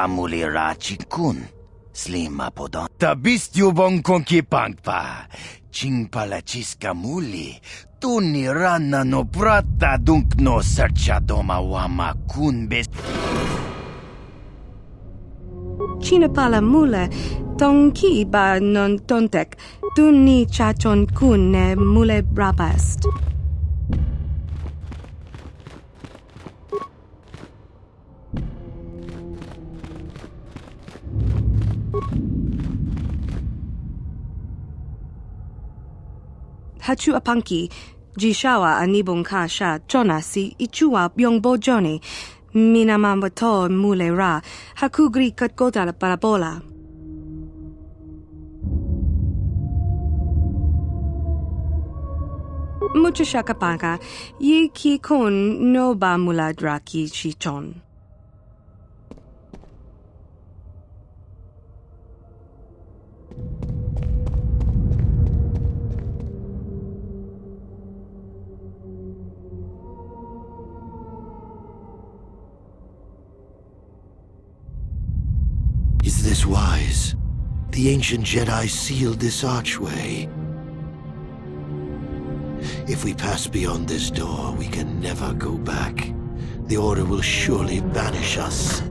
Mulirachikun, Slima Podon. Tabist yubong konki pangpa, Ching palachiska muli, Tuni rana no prata dunk no serchadoma wama kun bes. Chinapala mule, tonki ba non tontek, Tuni chachon kun ne mule brabast. Hachu apanki, jishawa anibong kasha, chona si ichua byongbo joni, minamambato mule ra, hakugri katkota la parabola. Mucha shakapaka, ye ki kon no ba muladra ki chichon. Is this wise? The ancient Jedi sealed this archway. If we pass beyond this door, we can never go back. The Order will surely banish us.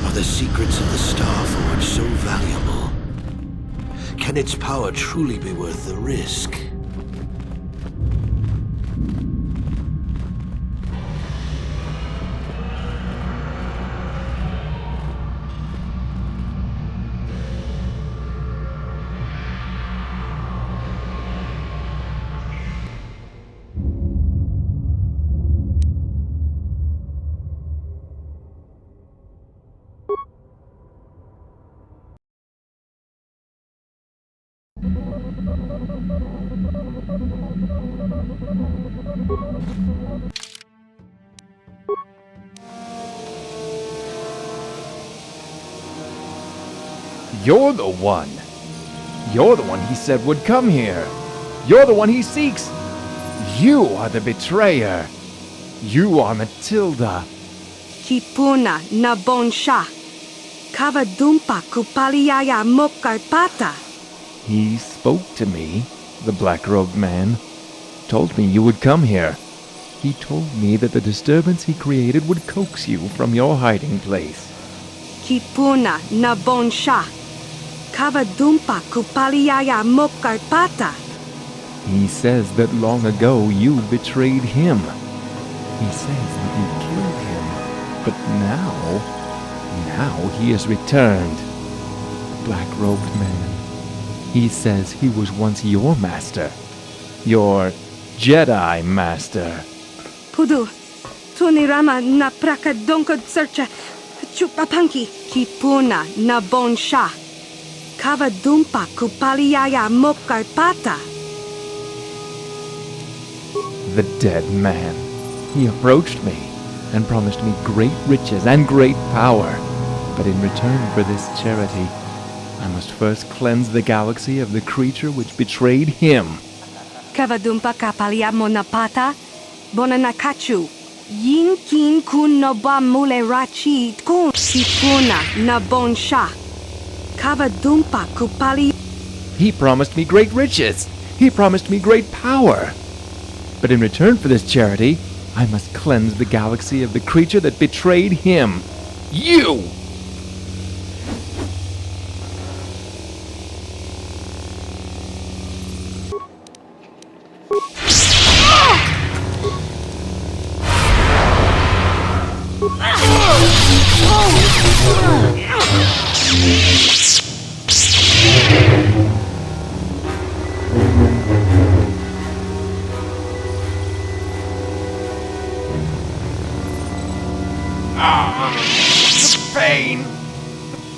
Are the secrets of the Star Forge so valuable? Can its power truly be worth the risk? You're the one. You're the one he said would come here. You're the one he seeks. You are the betrayer. You are Matilda. Kipuna na bonsha. Kavadumpa kupaliaya mokarpata. He spoke to me, the black-robed man. Told me you would come here. He told me that the disturbance he created would coax you from your hiding place. Kipuna na bonsha. Kavadumpa kupaliaya mokarpata. He says that long ago you betrayed him. He says that you killed him. But now he has returned. Black-robed man. He says he was once your master. Your Jedi master. Pudu, tunirama na prakadonko searcha. Chupapanki. Kipuna na bonsha. Kavadumpa kupaliaya mokarpata. The dead man. He approached me and promised me great riches and great power. But in return for this charity, I must first cleanse the galaxy of the creature which betrayed him. Kavadumpa kapalia monapata. Bonanakachu. Yin kin kun no ba mule rachi kun. Kipuna na bonsha. Kava dumpa kupali. He promised me great riches. He promised me great power. But in return for this charity, I must cleanse the galaxy of the creature that betrayed him. You!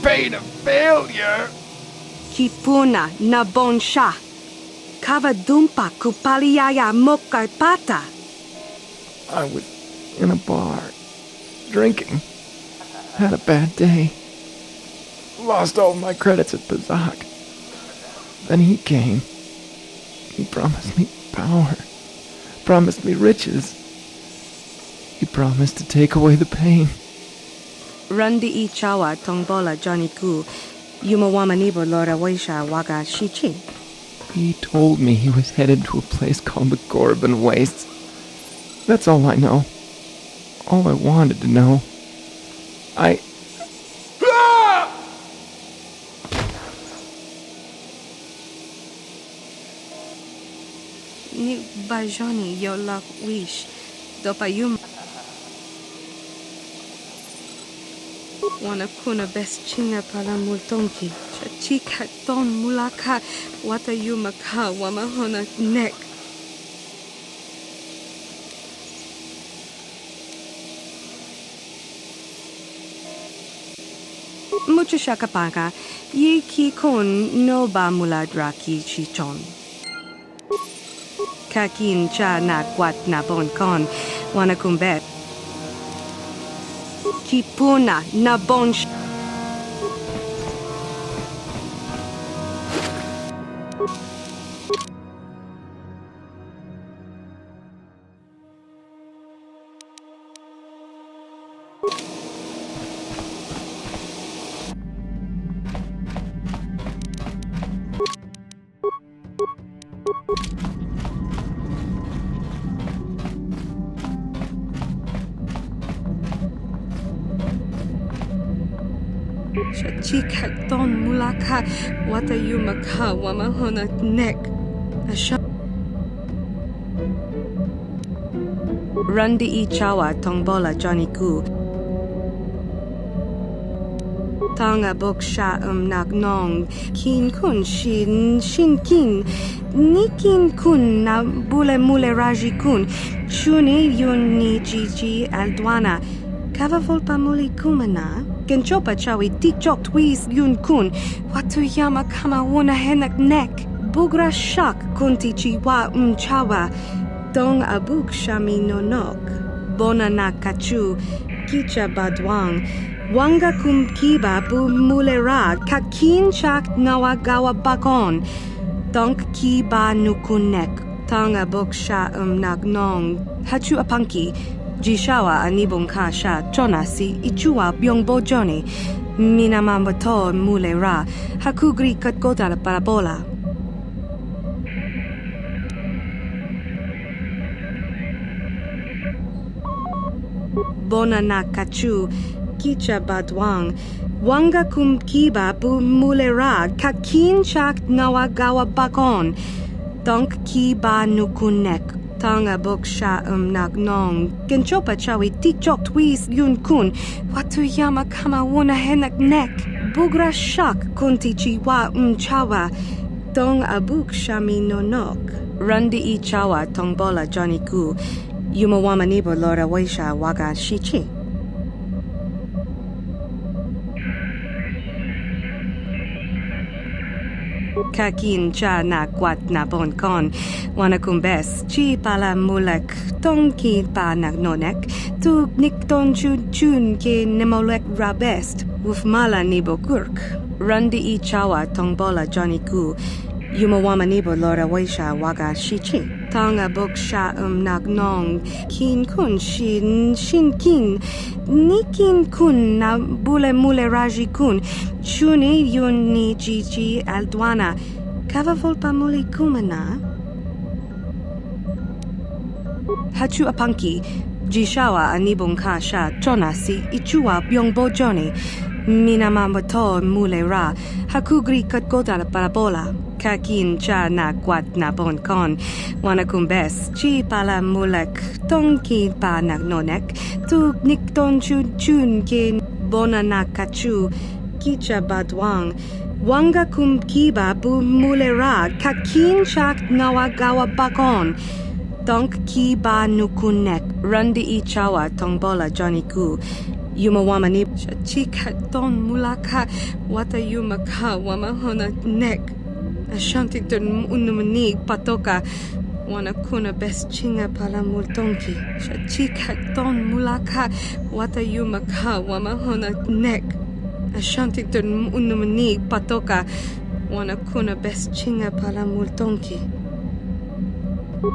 The pain of failure. Kipuna na bonsha. Kava dumpa kupaliaya mokarpata. I was in a bar, drinking. Had a bad day. Lost all my credits at Bazak. Then he came. He promised me power. Promised me riches. He promised to take away the pain. Randi I chawa tongbola Johnny Ku. Yumawamanibo Lora Waisha Waga Shichi. He told me he was headed to a place called the Gorban Wastes. That's all I know. All I wanted to know. Ni bajoni yo lak wish. Dopa yum. Wana kuna best chinga pala multonki. Chachika ton mulaka. Wata yumaka wamahona nek. Mucho shakapaka. Yi ki kon no ba muladraki chichon. Kakin cha na kwat na bon kon. Wana kumbet. Kipuna na bon Chika ton mulaka wata yumaka wamahona nek. Randi I chawa tongbola Johnny Ku. Tanga boksha nak nong. Kin kun shin kin. Nikin kun na bule mule raji kun. Shuni yun ni jiji aldwana. Kava volpa muli kumana. Genchopa chawi tikchok twis yun kun. Watu yama kama wona henak nek. Bugra shak kunti chiwa chawa. Dong abuk shami nonok. Bona na kachu. Kicha badwang. Wanga kum kiba bu mulera. Kakin chak nawagawa bakon. Donk kiba nukunek. Tanga boksha nagnong. Hachu apanki. Jishawa anibong kasha chonasi ichua byongbo joni minamambato mule ra hakugri katgota la parabola. Bona na kachu kicha badwang wanga kum kiba bu mule ra kakin chak nawagawa bakon donk kiba nukunek. Tanga boksha nagnong. Genchopa chawi tikchok twis yun kun. Watu yama kama wona henak nek. Bugra shak kunti chiwa chawa. Dong abuk shami nonok. Randi I chawa tongbola Johnny Ku. Yumawamanibo Lora Waisha Waga Shichi. Kakin cha na kwat na bon kon. Wana kumbes chi pala mulek tonki pa nagnonek. Tu nikton chun ke nemolek rabest. Wuf mala nibo kurk. Randi I chawa tongbola Johnny Ku. Yumawamanibo Lora Waisha Waga Shichi. Tanga Boksha Nagnong. Kin kun shin kin. Nikin kun na bule mule raji kun. Chuni yun ni jiji aldwana. Kava volpa muli kumana. Hachu apanki. Jishawa anibong kasha chonasi ichua byongbo joni. Minamamoto mule ra. Hakugri katgota parabola. Kakin cha na kwat na bon kon. Wanakumbes chi pala mulek. Tonki pa nagnonek. Tu nikton chun kin bona na kachu. Kicha badwang. Wanga kum kiba bu mule ra. Kakin chak nawagawa bakon. Donk ki ba nukunek, rundi I chawa tongbola Johnny Ku. Yumawamani chika ton mulaka wata yumaka wamahona nek. Ashantington unumani patoka wana kuna best chinga pala multonki. Chika ton mulaka wata yumaka wamahona nek. Ashantington unumani patoka wana kuna best chinga pala multonki.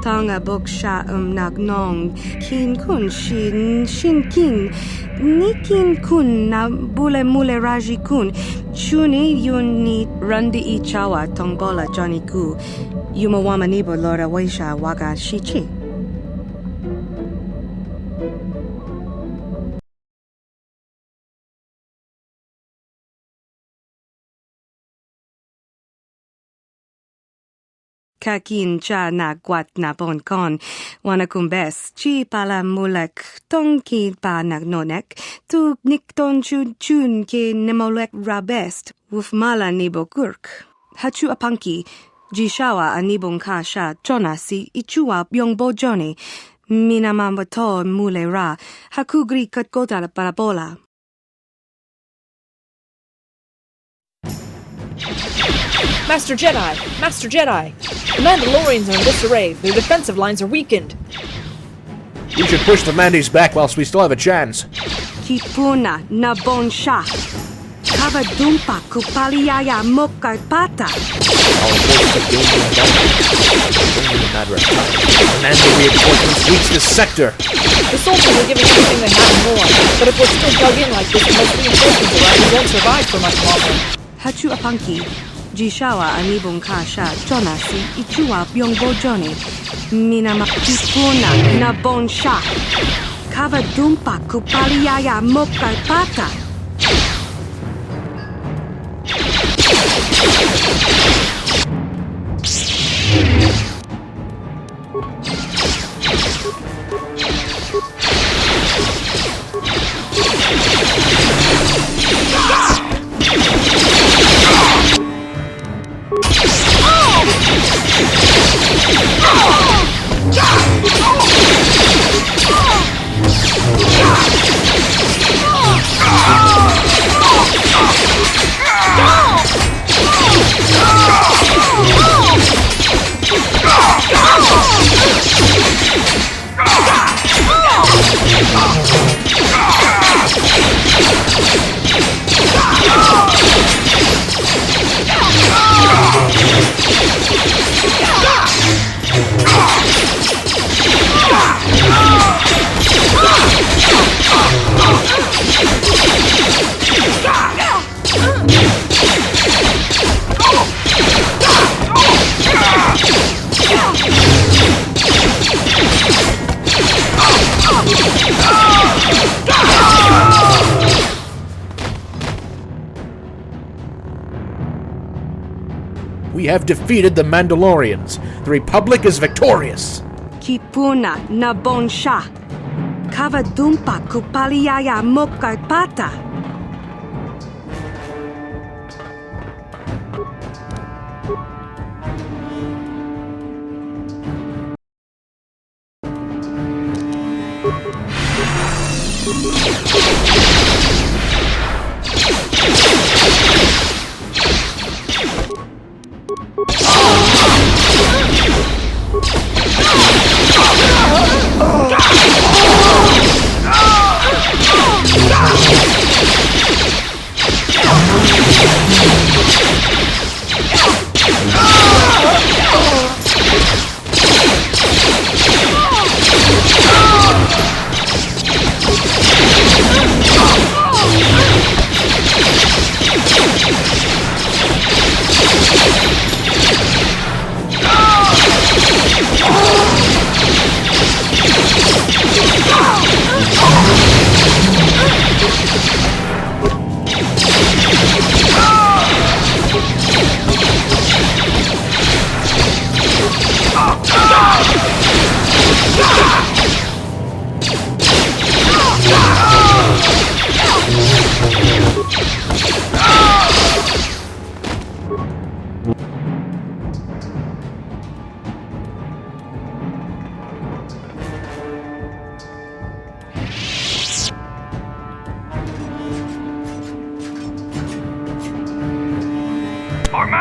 Tanga boksha nagnong. Kin kun shin kin. Nikin kun na bule mule raji kun. Chuni yun ni rundi I chawa tongbola Johnny Ku. Yumawamanibo Lora Waisha Waga Shichi. Kakin cha na kwat na bon kon. Wanakumbes chi pala mulek. Tonki pa nagnonek. Tu nikton chun ke nemolek rabest. Wufmala nibo kurk. Hachu apanki. Jishawa anibong kasha chonasi ichua byongbo joni. Minamamoto mule ra. Hakugri katgota parabola. Master Jedi! Master Jedi! The Mandalorians are in disarray. Their defensive lines are weakened. We should push the Mandis back whilst we still have a chance. Kipuna na bon sha. Kava dumpa kupaliaya mokai pata. Our forces have gained the advantage. Only a matter of time. The Mando reinforcements reach this sector. The soldiers are giving everything they have and more, but if we're still dug in like this, most reinforcements around, we won't survive for much longer. Hachu apanki. Jishawa anibong kasha chonasi ichua byongbo joni. Minama kipuna na bon sha. Kava dumpa kupaliaya mokai pata. We have defeated the Mandalorians. The Republic is victorious. Kipuna na bon sha. Kava dumpa kupaliaya mokai pata.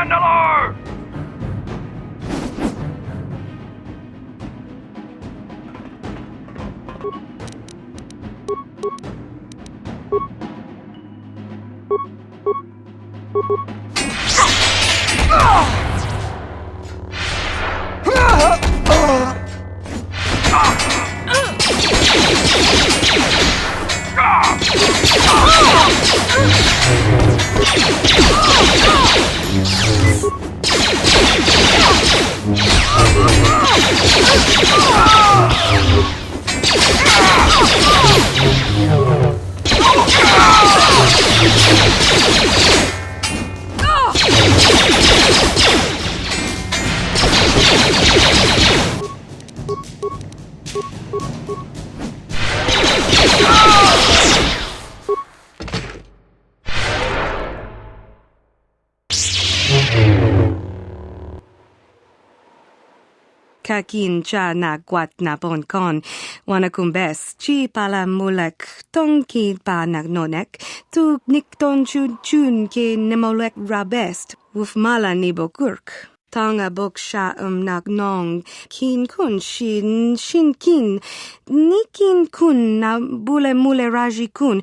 Mandalore! Kakin cha na gwat na bon kon, wanakumbes, chi pala mulek, tong ki pa nagnonek, tu nikton chun chun ke nemolek rabest, wuf mala nibokurk. Tanga bok sha nagnong, kin kun shin kin, nikin kun na bule mule raji kun.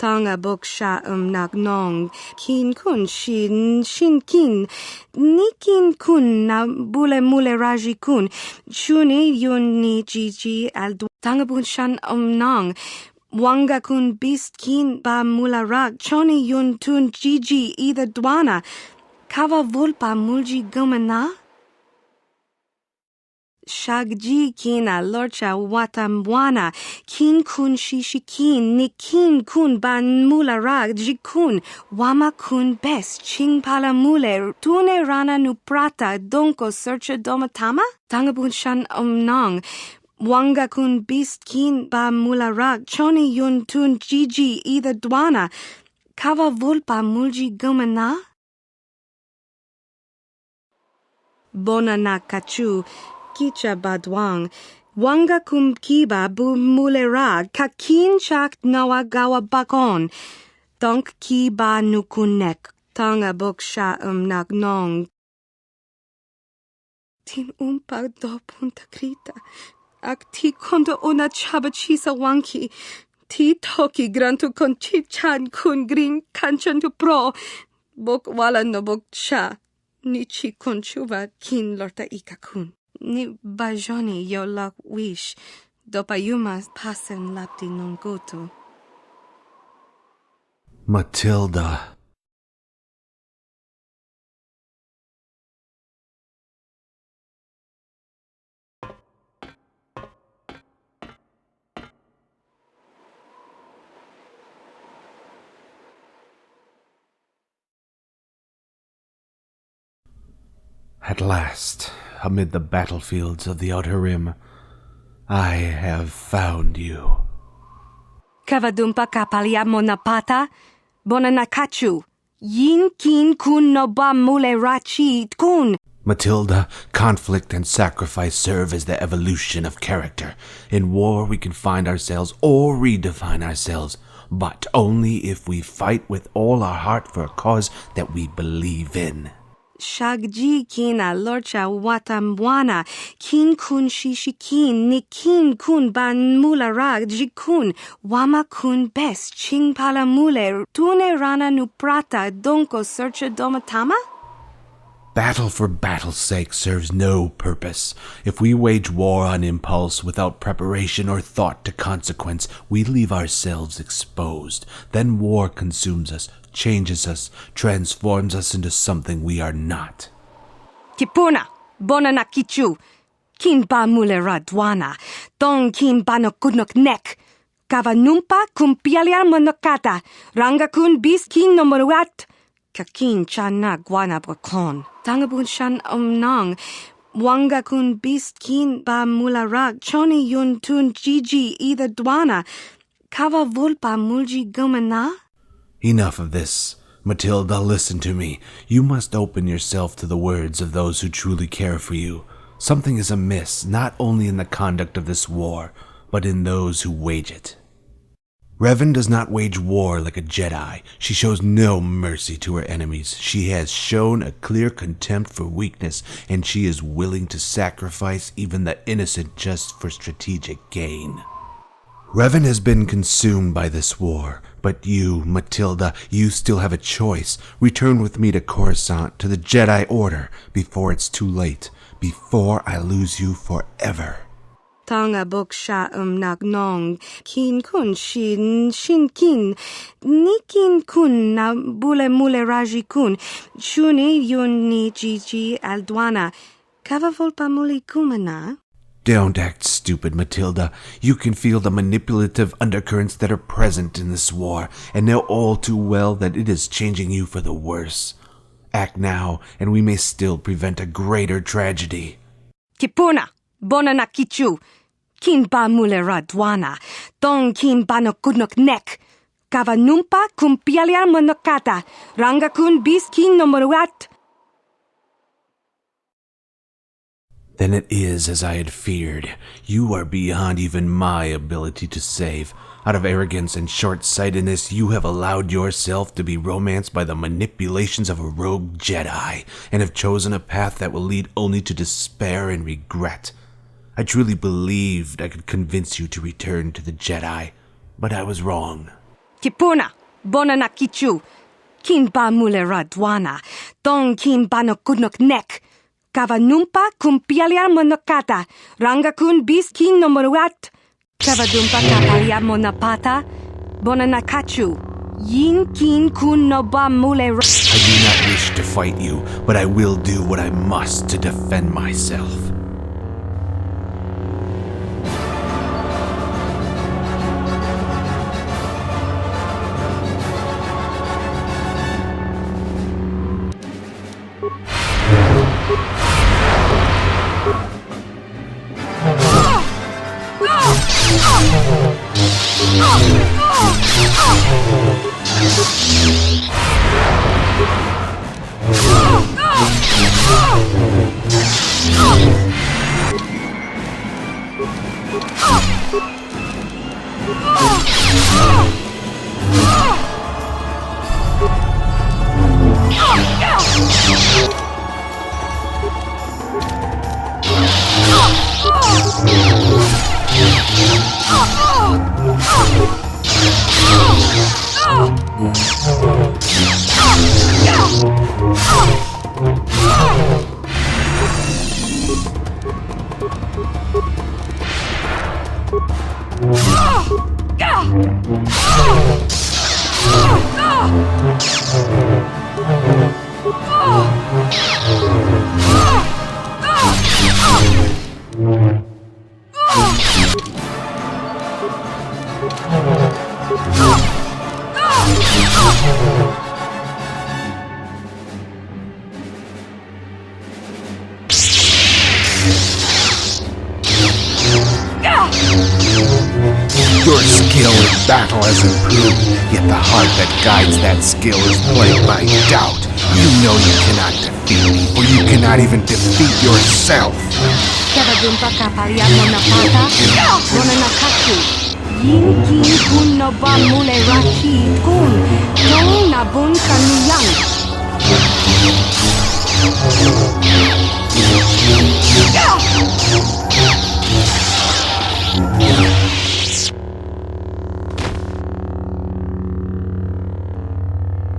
Tanga bok sha nagnong, kin kun shin kin, nikin kun na bule mule raji kun, shuni yun ni jiji al tanga bun shan nong, wanga kun bist kin ba mula rag, choni yun tun jiji either dwana, kava vulpa mulji gumana? Shagji kina lorcha watambwana, kin kun shishikin, nikin kun ban mula rag, jikun, wama kun bes, ching pala mule, tune rana nuprata, donko searcha domatama? Tangabun shan nong, wanga kun bist kin ba mula rag, choni yun tun jiji either dwana, kava vulpa mulji gumana? Bona na kachu, kicha badwang, wanga kum kiba bu mulera, kakin chak nawagawa bakon, donk kiba nukunek, tanga boksha nagnong. Tin umpa do punta krita, ak ti kondo una chabachisa wanki, ti toki grantu kon chichan kun green kanchan tu pro, bok wala no boksha, nichi konchuva kin lorta ikakun. Ni bajoni yo lak wish, dopa yuma pasen lapti non goto. Matilda. At last, amid the battlefields of the Outer Rim, I have found you. Kavadumpa kapalia monapata, bonanakachu, yin kin kun no ba mule rachi kun. Matilda, conflict and sacrifice serve as the evolution of character. In war we can find ourselves or redefine ourselves, but only if we fight with all our heart for a cause that we believe in. Shagji kina lorcha watambwana, kin kun shishikin, nikin kun ban mula rag, jikun, wama kun bes, ching pala mule, tune rana nuprata, donko searcha domatama? Battle for battle's sake serves no purpose. If we wage war on impulse without preparation or thought to consequence, we leave ourselves exposed. Then war consumes us, changes us, transforms us into something we are not. Kipuna, bonana kichu, kin ba mulera dwana, don kin ba no kunok nek, kava numpa kumpialia monokata, ranga kun bis kin no moruat, kakin chana guana brakon. Tangabun shan nong, wanga kun bis kin ba mularag, choni yun tun jiji either dwana, kava vulpa mulji gumana? Enough of this. Matilda, listen to me. You must open yourself to the words of those who truly care for you. Something is amiss, not only in the conduct of this war, but in those who wage it. Revan does not wage war like a Jedi. She shows no mercy to her enemies. She has shown a clear contempt for weakness, and she is willing to sacrifice even the innocent just for strategic gain. Revan has been consumed by this war, but you, Matilda, you still have a choice. Return with me to Coruscant, to the Jedi Order, before it's too late, before I lose you forever. Tanga bok sha nagnong, kin kun shin kin, nikin kun na bule mule raji kun, shuni yun ni jiji aldwana, kava volpa muli kumana. Don't act stupid, Matilda. You can feel the manipulative undercurrents that are present in this war, and know all too well that it is changing you for the worse. Act now, and we may still prevent a greater tragedy. Kipuna, bona na kichu, kin ba mule radwana, tong kin ba no kudnok nek, kava numpa kumpialia monokata, ranga kun bis kin no moruat. Then it is as I had feared. You are beyond even my ability to save. Out of arrogance and short-sightedness, you have allowed yourself to be romanced by the manipulations of a rogue Jedi, and have chosen a path that will lead only to despair and regret. I truly believed I could convince you to return to the Jedi, but I was wrong. Kipuna, bona na kichu, kin ba mule radwana, tong kin ba no kudnok nek, kava numpa kumpialia monokata, ranga kun bis kin no moruat, kava dumpa kapalia monapata, bona na kachu, yin kin kun no ba mule I do not wish to fight you, but I will do what I must to defend myself. Your skill in battle has improved, yet the heart that guides that skill is plagued by doubt. You know you cannot defeat me, for you cannot even defeat yourself. Kava dumpa kapalia monapata, bona na kachu, yin kin kun no ba mule rachi kun, tong na bun kanuyang.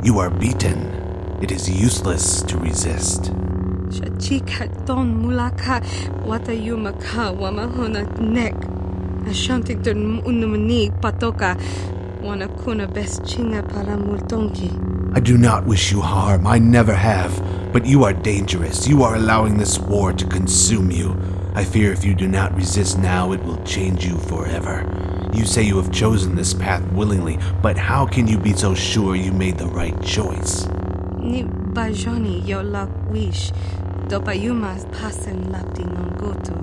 You are beaten. It is useless to resist. Shachika ton mulaka wata yumaka wamahona nek. Ashantington unumani patoka wana kuna best chinga para multonki. I do not wish you harm. I never have. But you are dangerous. You are allowing this war to consume you. I fear if you do not resist now, it will change you forever. You say you have chosen this path willingly, but how can you be so sure you made the right choice? Ni bajoni yo lak wish. Dopayuma pasen lapti non goto.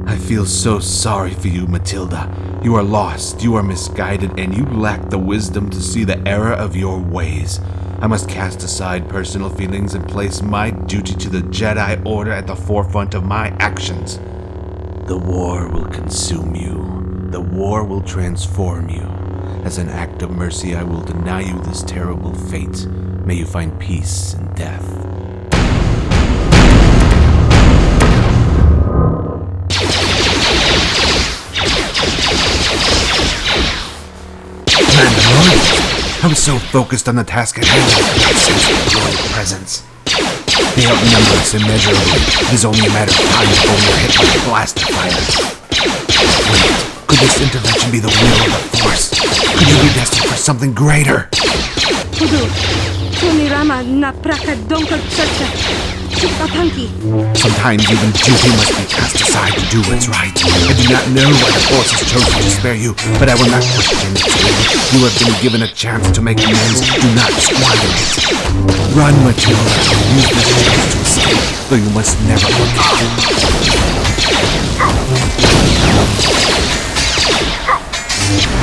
I feel so sorry for you, Matilda. You are lost, you are misguided, and you lack the wisdom to see the error of your ways. I must cast aside personal feelings and place my duty to the Jedi Order at the forefront of my actions. The war will consume you. The war will transform you. As an act of mercy, I will deny you this terrible fate. May you find peace in death. Mandalorian! I was so focused on the task at hand that I sensed your presence. They outnumber us immeasurably. It is only a matter of time before we are hit by a blast of fire. Wait, could this intervention be the will of the Force? Could you be destined for something greater? Sometimes even duty must be cast aside to do what's right. I do not know why the Force has chosen to spare you, but I will not question its will. You have been given a chance to make amends. Do not squander it. Run, Matilda. Use this chance to escape, though you must never forget.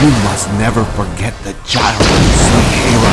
You must never forget the child of the sweet hero.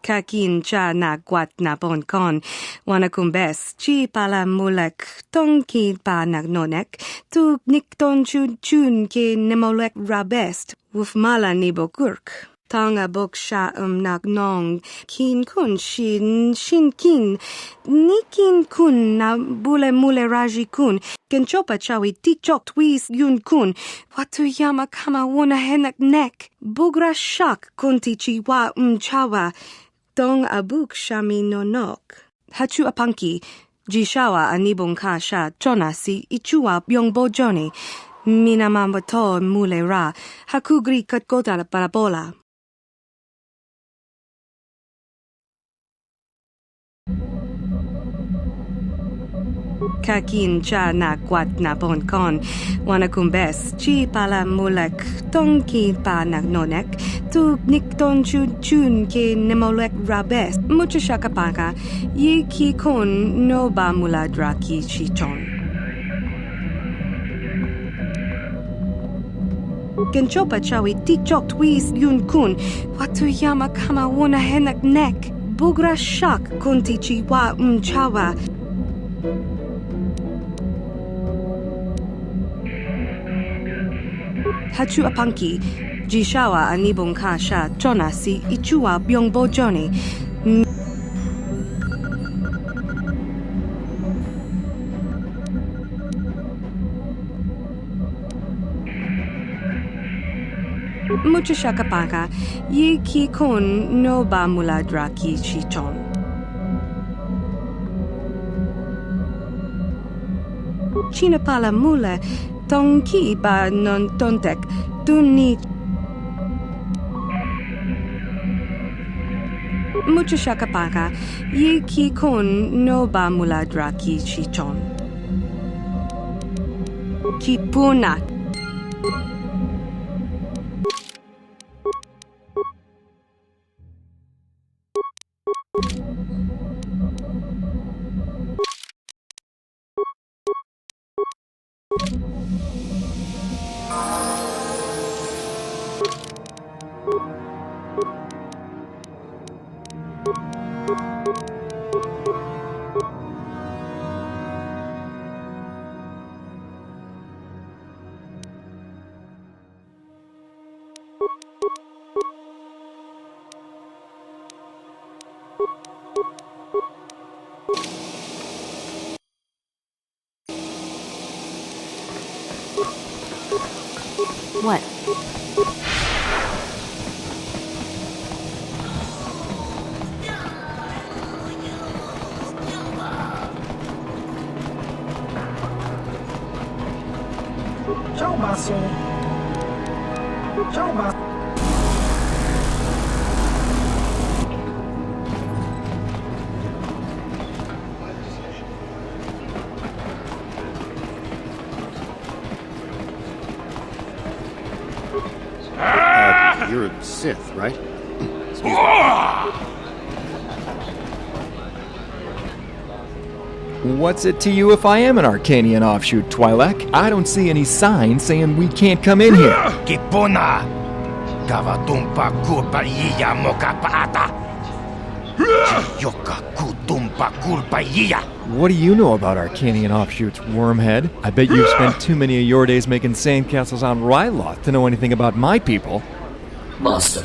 Kakin cha na kwat na pon kon, wanakumbes, chi pala mulek, tonki pa nagnonek, tu nikton chun chun ke nemolek rabest, wuf mala nibokurk. Tanga bok sha nagnong, kin kun shin kin, nikin kun na bule mule raji kun, kenchopa chawi tichok twis yun kun, watu yama kama wona henak nek, bugra shak kunti chiwa chawa, Dong abuk shami nonok. Hachu apanki, jishawa anibong ka sha chona si ichua byongbo joni. Minamambato mule ra, hakugri katkota parabola. Kakin cha na kwat na pon kon, wanakumbes, chi pala mulek, tonki pa nagnonek, tu nikton chun chun ke nemolek rabest, mucha shakapaka, ye ki kon no ba muladra ki chichon. Genchopa chawi tichok twis yun kun, watu yama kama wona henak nek, bugra shak kunti chiwa chawa. Hachu apanki, jishawa anibong ka sha chona si ichua byongbo joni. Mucha shakapaka, ye ki kon no ba muladra ki chichon. China pala mule, tonki ba non tontek, tuni. Mucha shakapaka, ye ki kon no ba muladra ki chichon. Kipuna. What? Ciao basso. Ciao basso. you're a Sith, right? What's it to you if I am an Arcanian offshoot, Twi'lek? I don't see any signs saying we can't come in here. Kipuna! Kavatumpa kulpa iya moka paata! Yoka kutumpa kulpa iya! What do you know about Arcanian offshoots, Wormhead? I bet you've spent too many of your days making sandcastles on Ryloth to know anything about my people. Master,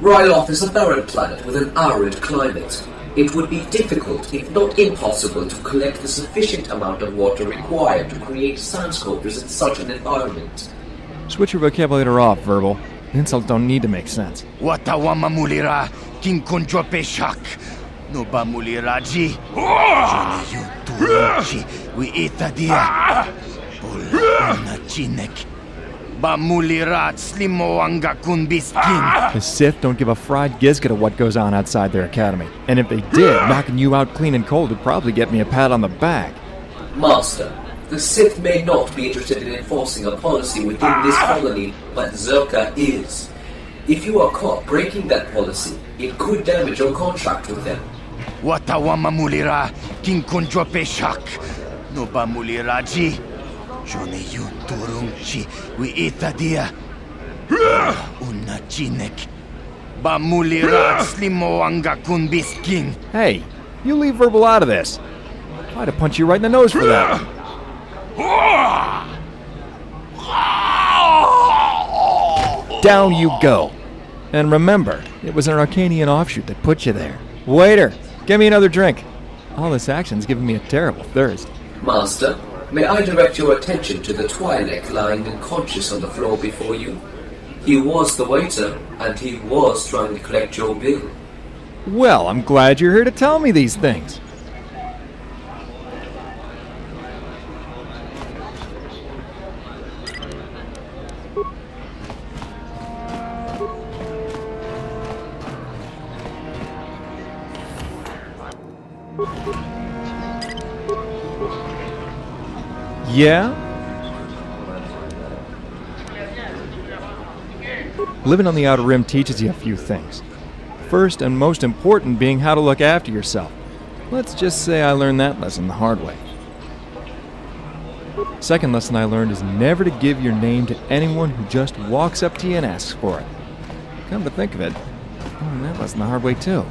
Ryloth is a barren planet with an arid climate. It would be difficult, if not impossible, to collect the sufficient amount of water required to create sandsculptures in such an environment. Switch your vocabulary off, Verbal. Insults don't need to make sense. Watawama mulira kinkunjope shak. No ba muliraji? Johnny you turuchi we itadia. Ola una chinek. Ba mulirat slimo anga kunbiskin. The Sith don't give a fried gisket of what goes on outside their academy. And if they did, knocking you out clean and cold would probably get me a pat on the back. Master, the Sith may not be interested in enforcing a policy within this colony, but Zerka is. If you are caught breaking that policy, it could damage your contract with them. Watawama mulira kinkunjope shak. No ba muliraji? Johnny you turunchi we itadia. Una chinek. Ba mulirat slimo anga kunbiskin. Hey, you leave Verbal out of this. I'd have punched you right in the nose for that one. Down you go. And remember, it was an Arcanian offshoot that put you there. Waiter, get me another drink. All this action's giving me a terrible thirst. Master, may I direct your attention to the Twi'lek lying unconscious on the floor before you? He was the waiter, and he was trying to collect your bill. Well, I'm glad you're here to tell me these things. Yeah? Living on the Outer Rim teaches you a few things. First and most important being how to look after yourself. Let's just say I learned that lesson the hard way. Second lesson I learned is never to give your name to anyone who just walks up to you and asks for it. Come to think of it, I learned that lesson the hard way too.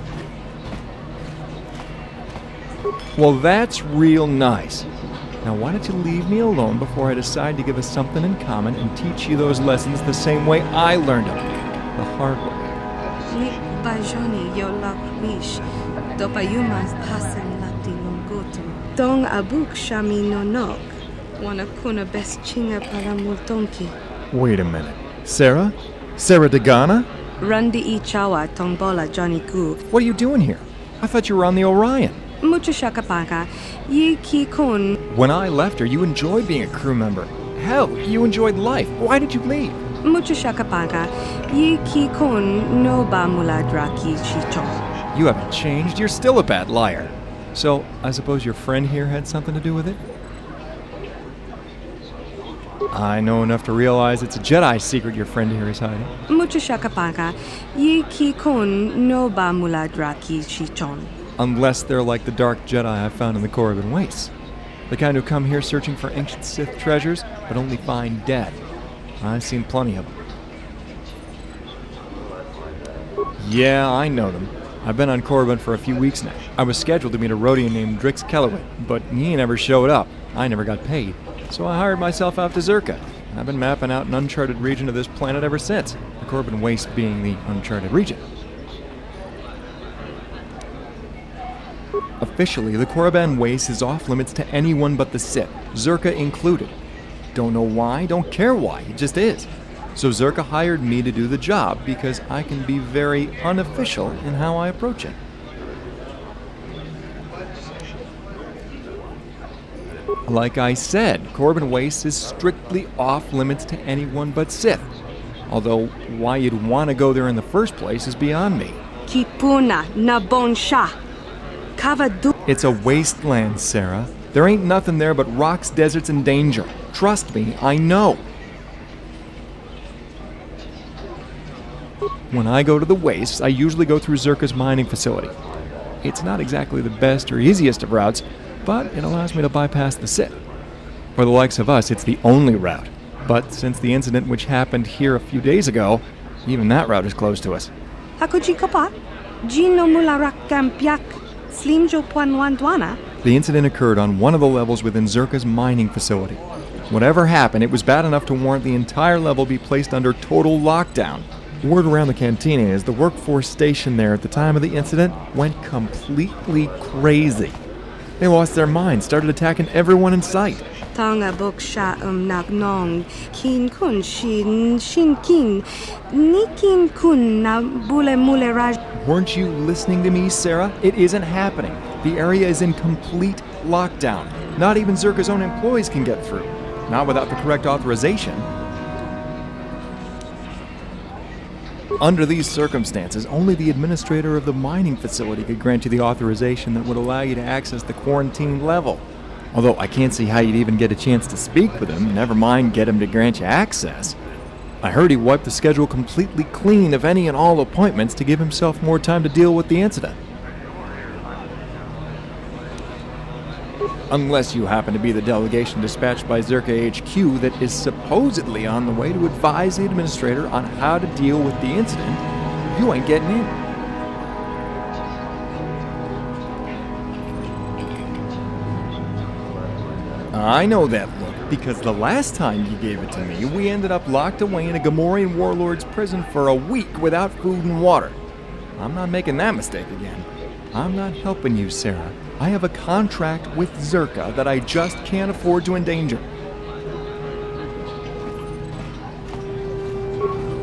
Well, that's real nice. Now why don't you leave me alone before I decide to give us something in common and teach you those lessons the same way I learned them, the hard way. Ni bajoni yo lak wish. Dopayumas pasen lati lungotum. Dong abuk shami no nok. Wana kuna best chinga para multonki. Wait a minute. Sera? Sera Degana? Rundi I chawa tongbola Johnny Gu. What are you doing here? I thought you were on the Orion. Mucho shakapaka. Yi ki kun. When I left her, you enjoyed being a crew member. Hell, you enjoyed life. Why did you leave? Mucho shakapaka. Yi ki kun no ba muladraki chichon. You haven't changed. You're still a bad liar. So, I suppose your friend here had something to do with it? I know enough to realize it's a Jedi secret your friend here is hiding. Mucho shakapaka. Yi ki kun no ba muladraki chichon. Unless they're like the dark Jedi I found in the Korriban Wastes. The kind who come here searching for ancient Sith treasures, but only find dead. I've seen plenty of them. Yeah, I know them. I've been on Korriban for a few weeks now. I was scheduled to meet a Rhodian named Drix Kellowit, but he never showed up. I never got paid. So I hired myself out to Zerka. I've been mapping out an uncharted region of this planet ever since, the Korriban Wastes being the uncharted region. Officially, the Korriban Waste is off-limits to anyone but the Sith, Zerka included. Don't know why, don't care why, it just is. So Zerka hired me to do the job because I can be very unofficial in how I approach it. Like I said, Korriban Waste is strictly off-limits to anyone but Sith. Although, why you'd want to go there in the first place is beyond me. Kipuna na bon sha. It's a wasteland, Sera. There ain't nothing there but rocks, deserts, and danger. Trust me, I know. When I go to the wastes, I usually go through Zerka's mining facility. It's not exactly the best or easiest of routes, but it allows me to bypass the Sith. For the likes of us, it's the only route. But since the incident which happened here a few days ago, even that route is closed to us. Hakuji kapa? Gino mularak kampiak. Slimjo puanwandwana? The incident occurred on one of the levels within Zerka's mining facility. Whatever happened, it was bad enough to warrant the entire level be placed under total lockdown. Word around the Cantina is the workforce stationed there at the time of the incident went completely crazy. They lost their minds, started attacking everyone in sight. Tanga boksha nagnong. Kin kun shin kin. Nikin kun na bule mule raj. Weren't you listening to me, Sera? It isn't happening. The area is in complete lockdown. Not even Zerka's own employees can get through. Not without the correct authorization. Under these circumstances, only the administrator of the mining facility could grant you the authorization that would allow you to access the quarantine level. Although I can't see how you'd even get a chance to speak with him, never mind get him to grant you access. I heard he wiped the schedule completely clean of any and all appointments to give himself more time to deal with the incident. Unless you happen to be the delegation dispatched by Zerka HQ that is supposedly on the way to advise the administrator on how to deal with the incident, you ain't getting in. I know that look, because the last time you gave it to me, we ended up locked away in a Gamorrean warlord's prison for a week without food and water. I'm not making that mistake again. I'm not helping you, Sera. I have a contract with Zerka that I just can't afford to endanger.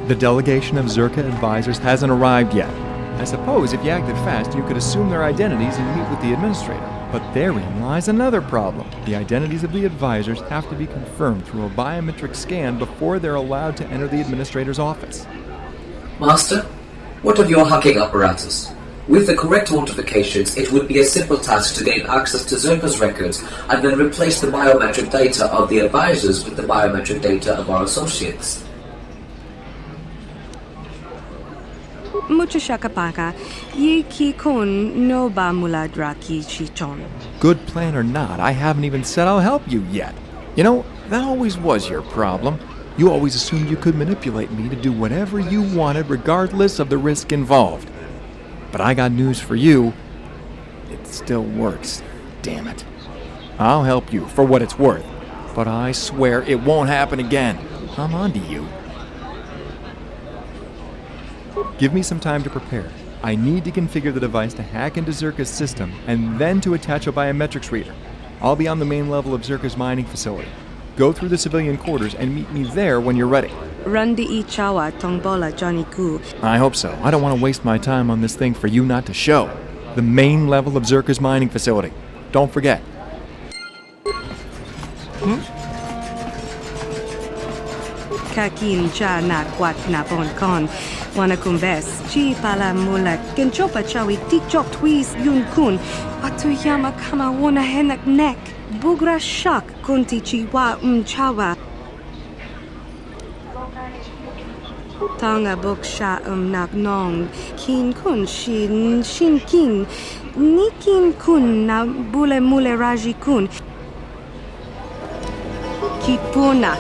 The delegation of Zerka advisors hasn't arrived yet. I suppose if you acted fast, you could assume their identities and meet with the administrator. But therein lies another problem. The identities of the advisors have to be confirmed through a biometric scan before they're allowed to enter the administrator's office. Master, what of your hacking apparatus? With the correct authentications, it would be a simple task to gain access to Zerka's records and then replace the biometric data of the advisors with the biometric data of our associates. Muchashakapaka, ye ki kon no ba muladra ki chichon. Good plan or not, I haven't even said I'll help you yet. You know, that always was your problem. You always assumed you could manipulate me to do whatever you wanted regardless of the risk involved. But I got news for you. It still works. Damn it. I'll help you for what it's worth. But I swear it won't happen again. I'm on to you. Give me some time to prepare. I need to configure the device to hack into Zerka's system and then to attach a biometrics reader. I'll be on the main level of Zerka's mining facility. Go through the civilian quarters and meet me there when you're ready. Rundi ichawa tongbola Johnny Ku. I hope so. I don't want to waste my time on this thing for you not to show. The main level of Zerka's mining facility. Don't forget. Kakin cha na kwat na bon kon. Wanakumbes. Chi pala mula. Kenchopa chawi tikchok twis yun kun. Atuyama kama wana henak nek. Bugra shak kunti chiwa chawa. Tanga boksha nagnong. Kin kun shin kin. Nikin kun na bule mule raji kun. Kipuna.